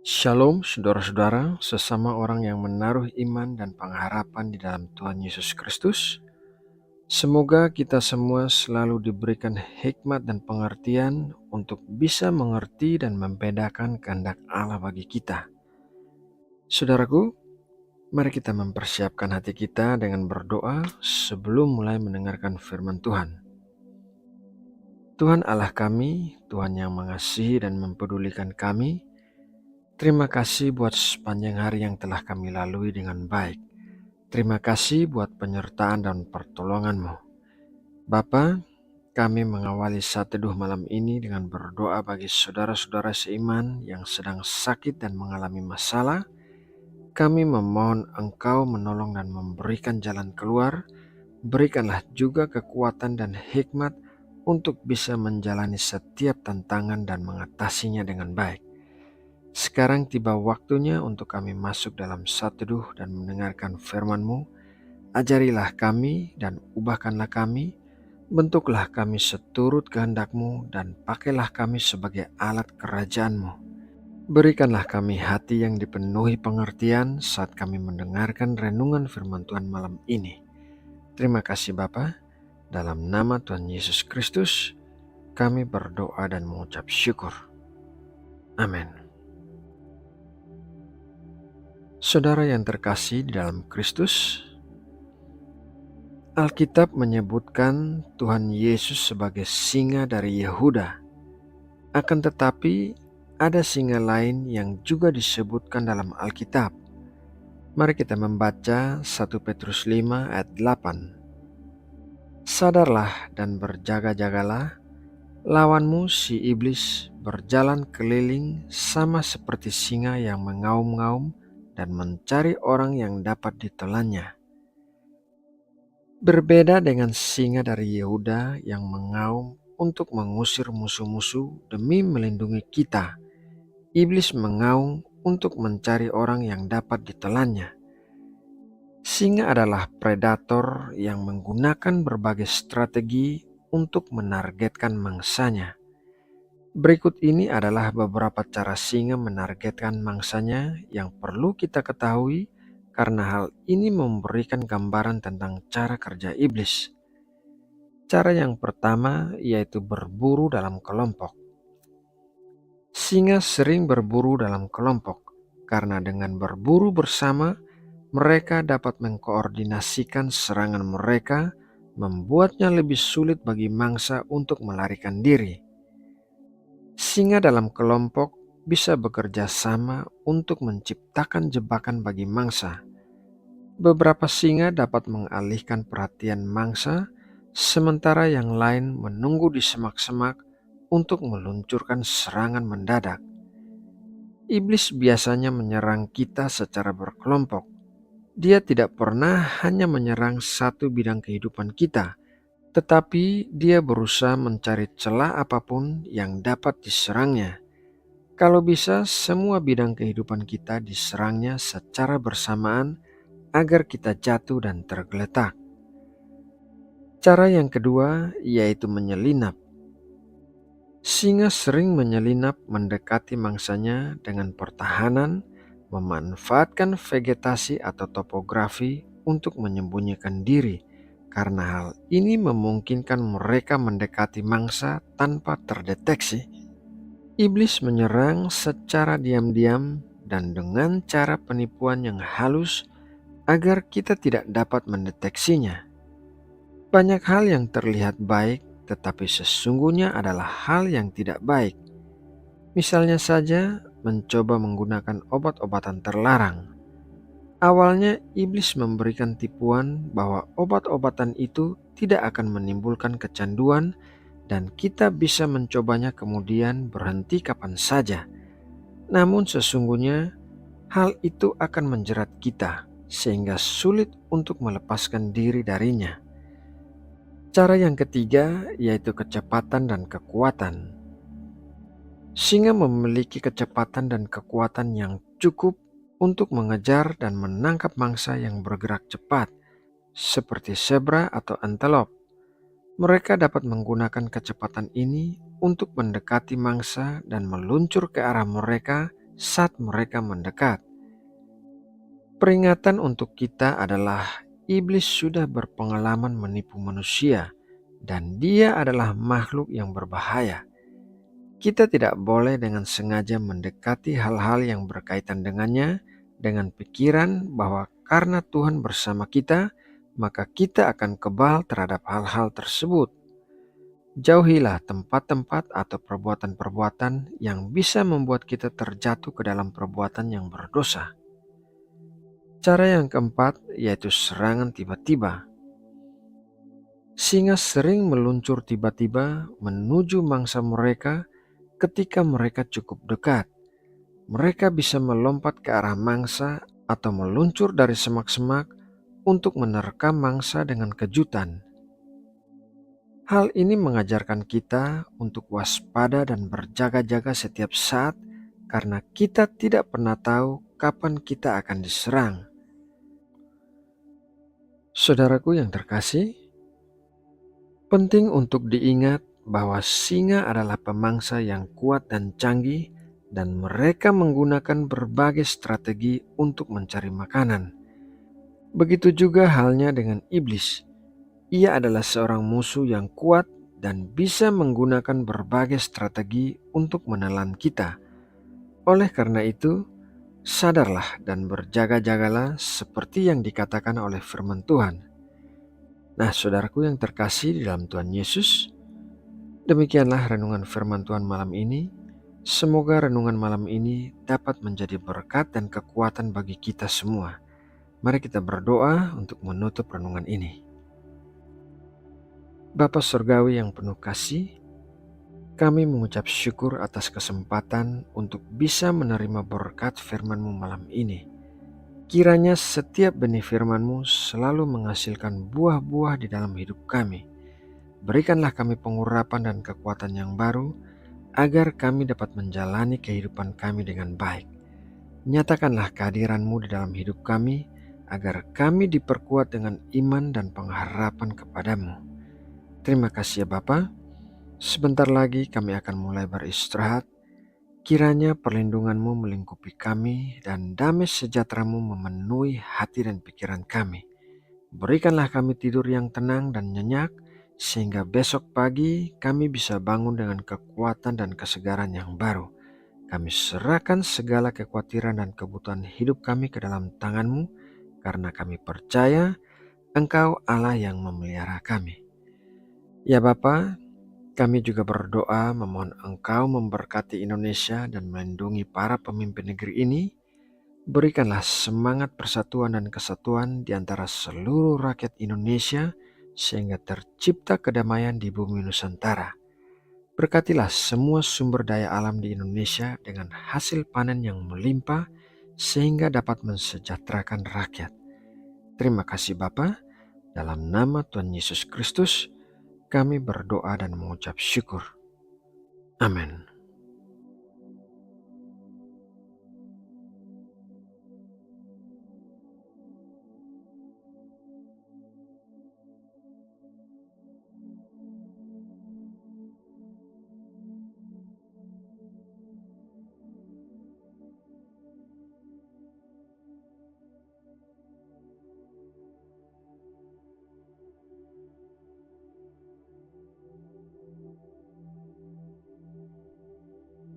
Shalom saudara-saudara, sesama orang yang menaruh iman dan pengharapan di dalam Tuhan Yesus Kristus. Semoga kita semua selalu diberikan hikmat dan pengertian untuk bisa mengerti dan membedakan kehendak Allah bagi kita. Saudaraku, mari kita mempersiapkan hati kita dengan berdoa sebelum mulai mendengarkan firman Tuhan. Tuhan Allah kami, Tuhan yang mengasihi dan mempedulikan kami, terima kasih buat sepanjang hari yang telah kami lalui dengan baik. Terima kasih buat penyertaan dan pertolongan-Mu. Bapa, kami mengawali saat teduh malam ini dengan berdoa bagi saudara-saudara seiman yang sedang sakit dan mengalami masalah. Kami memohon Engkau menolong dan memberikan jalan keluar. Berikanlah juga kekuatan dan hikmat untuk bisa menjalani setiap tantangan dan mengatasinya dengan baik. Sekarang tiba waktunya untuk kami masuk dalam saat teduh dan mendengarkan firman-Mu. Ajarilah kami dan ubahkanlah kami, bentuklah kami seturut kehendak-Mu dan pakailah kami sebagai alat kerajaan-Mu. Berikanlah kami hati yang dipenuhi pengertian saat kami mendengarkan renungan firman Tuhan malam ini. Terima kasih Bapa, dalam nama Tuhan Yesus Kristus, kami berdoa dan mengucap syukur. Amin. Saudara yang terkasih di dalam Kristus, Alkitab menyebutkan Tuhan Yesus sebagai singa dari Yehuda. Akan tetapi, ada singa lain yang juga disebutkan dalam Alkitab. Mari kita membaca 1 Petrus 5 ayat 8. Sadarlah dan berjaga-jagalah, lawanmu si iblis berjalan keliling sama seperti singa yang mengaum-ngaum dan mencari orang yang dapat ditelannya. Berbeda dengan singa dari Yehuda yang mengaum untuk mengusir musuh-musuh demi melindungi kita, iblis mengaum untuk mencari orang yang dapat ditelannya. Singa adalah predator yang menggunakan berbagai strategi untuk menargetkan mangsanya. Berikut ini adalah beberapa cara singa menargetkan mangsanya yang perlu kita ketahui karena hal ini memberikan gambaran tentang cara kerja iblis. Cara yang pertama yaitu berburu dalam kelompok. Singa sering berburu dalam kelompok karena dengan berburu bersama, mereka dapat mengkoordinasikan serangan mereka, membuatnya lebih sulit bagi mangsa untuk melarikan diri. Singa dalam kelompok bisa bekerja sama untuk menciptakan jebakan bagi mangsa. Beberapa singa dapat mengalihkan perhatian mangsa, sementara yang lain menunggu di semak-semak untuk meluncurkan serangan mendadak. Iblis biasanya menyerang kita secara berkelompok. Dia tidak pernah hanya menyerang satu bidang kehidupan kita, tetapi dia berusaha mencari celah apapun yang dapat diserangnya. Kalau bisa, semua bidang kehidupan kita diserangnya secara bersamaan agar kita jatuh dan tergeletak. Cara yang kedua yaitu menyelinap. Singa sering menyelinap mendekati mangsanya dengan pertahanan, memanfaatkan vegetasi atau topografi untuk menyembunyikan diri, karena hal ini memungkinkan mereka mendekati mangsa tanpa terdeteksi. Iblis menyerang secara diam-diam dan dengan cara penipuan yang halus agar kita tidak dapat mendeteksinya. Banyak hal yang terlihat baik, tetapi sesungguhnya adalah hal yang tidak baik. Misalnya saja, mencoba menggunakan obat-obatan terlarang. Awalnya, iblis memberikan tipuan bahwa obat-obatan itu tidak akan menimbulkan kecanduan dan kita bisa mencobanya kemudian berhenti kapan saja. Namun sesungguhnya, hal itu akan menjerat kita sehingga sulit untuk melepaskan diri darinya. Cara yang ketiga yaitu kecepatan dan kekuatan. Singa memiliki kecepatan dan kekuatan yang cukup untuk mengejar dan menangkap mangsa yang bergerak cepat, seperti zebra atau antelop. Mereka dapat menggunakan kecepatan ini untuk mendekati mangsa dan meluncur ke arah mereka saat mereka mendekat. Peringatan untuk kita adalah iblis sudah berpengalaman menipu manusia dan dia adalah makhluk yang berbahaya. Kita tidak boleh dengan sengaja mendekati hal-hal yang berkaitan dengannya dengan pikiran bahwa karena Tuhan bersama kita, maka kita akan kebal terhadap hal-hal tersebut. Jauhilah tempat-tempat atau perbuatan-perbuatan yang bisa membuat kita terjatuh ke dalam perbuatan yang berdosa. Cara yang keempat yaitu serangan tiba-tiba. Singa sering meluncur tiba-tiba menuju mangsa mereka ketika mereka cukup dekat. Mereka bisa melompat ke arah mangsa atau meluncur dari semak-semak untuk menerkam mangsa dengan kejutan. Hal ini mengajarkan kita untuk waspada dan berjaga-jaga setiap saat karena kita tidak pernah tahu kapan kita akan diserang. Saudaraku yang terkasih, penting untuk diingat bahwa singa adalah pemangsa yang kuat dan canggih dan mereka menggunakan berbagai strategi untuk mencari makanan. Begitu juga halnya dengan iblis. Ia adalah seorang musuh yang kuat dan bisa menggunakan berbagai strategi untuk menelan kita. Oleh karena itu, sadarlah dan berjaga-jagalah seperti yang dikatakan oleh firman Tuhan. Nah, saudaraku yang terkasih di dalam Tuhan Yesus, demikianlah renungan firman Tuhan malam ini. Semoga renungan malam ini dapat menjadi berkat dan kekuatan bagi kita semua. Mari kita berdoa untuk menutup renungan ini. Bapa Surgawi yang penuh kasih, kami mengucap syukur atas kesempatan untuk bisa menerima berkat firman-Mu malam ini. Kiranya setiap benih firman-Mu selalu menghasilkan buah-buah di dalam hidup kami. Berikanlah kami pengurapan dan kekuatan yang baru, agar kami dapat menjalani kehidupan kami dengan baik. Nyatakanlah kehadiran-Mu di dalam hidup kami, agar kami diperkuat dengan iman dan pengharapan kepadamu. Terima kasih ya Bapa. Sebentar lagi kami akan mulai beristirahat. Kiranya perlindungan-Mu melingkupi kami dan damai sejahtera-Mu memenuhi hati dan pikiran kami. Berikanlah kami tidur yang tenang dan nyenyak, sehingga besok pagi kami bisa bangun dengan kekuatan dan kesegaran yang baru. Kami serahkan segala kekhawatiran dan kebutuhan hidup kami ke dalam tangan-Mu, karena kami percaya Engkau Allah yang memelihara kami. Ya Bapa, kami juga berdoa memohon Engkau memberkati Indonesia dan melindungi para pemimpin negeri ini. Berikanlah semangat persatuan dan kesatuan di antara seluruh rakyat Indonesia sehingga tercipta kedamaian di bumi Nusantara. Berkatilah semua sumber daya alam di Indonesia dengan hasil panen yang melimpah sehingga dapat mensejahterakan rakyat. Terima kasih Bapa, dalam nama Tuhan Yesus Kristus kami berdoa dan mengucap syukur. Amin.